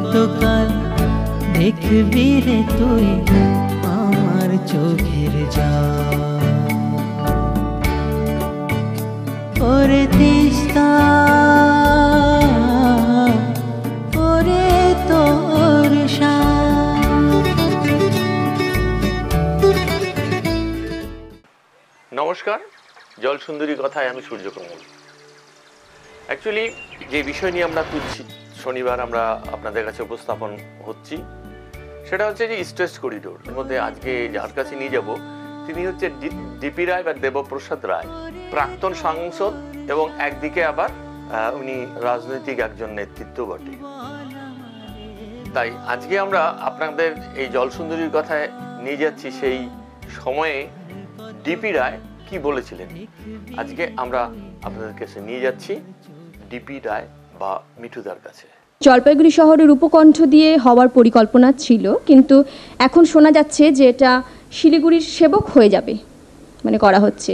কতকাল দেখবি রে তুই আমার চোখের জল। ওরে তিস্তা ওরে তোর নমস্কার, জল সুন্দরী কথায় আমি সূর্যকমল। অ্যাকচুয়ালি যে বিষয় নিয়ে আমরা তুলছি, শনিবার আমরা আপনাদের কাছে উপস্থাপন হচ্ছি, সেটা হচ্ছে যে স্ট্রেস করিডোর। এর মধ্যে আজকে যার কাছে নিয়ে যাব তিনি হচ্ছে ডিপি রায় বা দেবপ্রসাদ রায়, প্রাক্তন সাংসদ এবং একদিকে আবার উনি রাজনৈতিক একজন নেতৃত্ব বটে। তাই আজকে আমরা আপনাদের এই জল সুন্দরীর কথায় নিয়ে যাচ্ছি সেই সময়ে ডিপি রায় কি বলেছিলেন। আজকে আমরা আপনাদের কাছে নিয়ে যাচ্ছি ডিপি রায় বা মিঠুদার কাছে। জলপাইগুড়ি শহরের উপকণ্ঠ দিয়ে হওয়ার পরিকল্পনা ছিল, কিন্তু এখন শোনা যাচ্ছে যে এটা শিলিগুড়ির সেবক হয়ে যাবে, মানে করা হচ্ছে।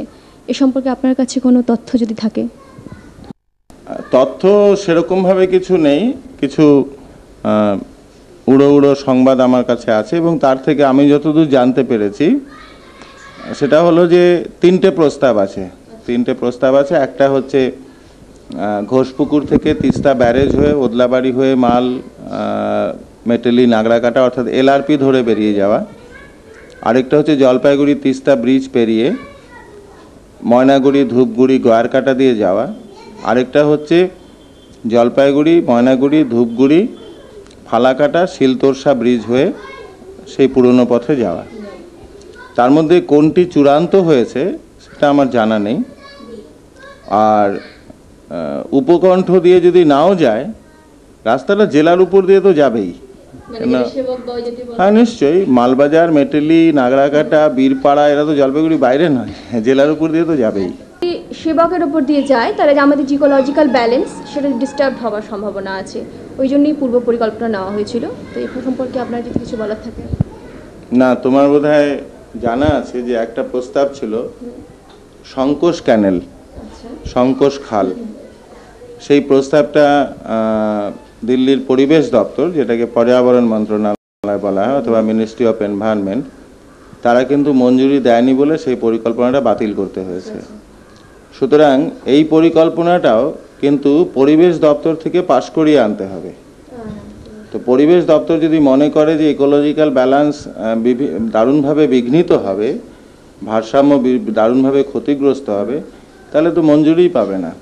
এ সম্পর্কে আপনার কাছে কোনো তথ্য যদি থাকে? তথ্য সেরকমভাবে কিছু নেই, কিছু উড়ো উড়ো সংবাদ আমার কাছে আছে, এবং তার থেকে আমি যতদূর জানতে পেরেছি সেটা হলো যে তিনটে প্রস্তাব আছে। একটা হচ্ছে ঘোষপুকুর থেকে তিস্তা ব্যারেজ হয়ে ওদলাবাড়ি হয়ে মাল মেটেলি নাগরাকাটা অর্থাৎ এলআরপি ধরে বেরিয়ে যাওয়া। আরেকটা হচ্ছে জলপাইগুড়ি তিস্তা ব্রিজ পেরিয়ে ময়নাগুড়ি ধূপগুড়ি গয়ারকাটা দিয়ে যাওয়া। আরেকটা হচ্ছে জলপাইগুড়ি ময়নাগুড়ি ধূপগুড়ি ফালাকাটা শিলতোরসা ব্রিজ হয়ে সেই পুরনো পথে যাওয়া। তার মধ্যে কোনটি চূড়ান্ত হয়েছে সেটা আমার জানা নেই। আর উপকণ্ঠ দিয়ে যদি নাও যায়, রাস্তাটা জেলার উপর দিয়ে তো যাবেই। হ্যাঁ, নিশ্চয়ই। মালবাজার, মেটেলি, নাগরাকাটা, বীরপাড়া এরা তো জলপাইগুড়ি বাইরে নয়, জেলার উপর দিয়ে তো যাবেই। সেবকের উপর দিয়ে যায়, তাহলে আমাদের জিওলজিক্যাল ব্যালেন্স সেটা ডিস্টার্ব হওয়ার সম্ভাবনা আছে। ওই জন্যই পূর্ব পরিকল্পনা নেওয়া হয়েছিল। তো এই সম্পর্কে আপনার যদি কিছু বলার থাকে। না, তোমার বোধহয় জানা আছে যে একটা প্রস্তাব ছিল সংকোষ ক্যানেল, সংকোষ খাল। সেই প্রস্তাবটা দিল্লির পরিবেশ দপ্তর, যেটাকে পর্যাবরণ মন্ত্রণালয় বলা হয় অথবা মিনিস্ট্রি অফ এনভায়রনমেন্ট, তারা কিন্তু মঞ্জুরি দেয়নি বলে সেই পরিকল্পনাটা বাতিল করতে হয়েছে। সুতরাং এই পরিকল্পনাটাও কিন্তু পরিবেশ দপ্তর থেকে পাশ করিয়ে আনতে হবে। তো পরিবেশ দপ্তর যদি মনে করে যে ইকোলজিক্যাল ব্যালেন্স দারুণভাবে বিঘ্নিত হবে, ভারসাম্য দারুণভাবে ক্ষতিগ্রস্ত হবে, তাহলে তো মঞ্জুরিই পাবে না।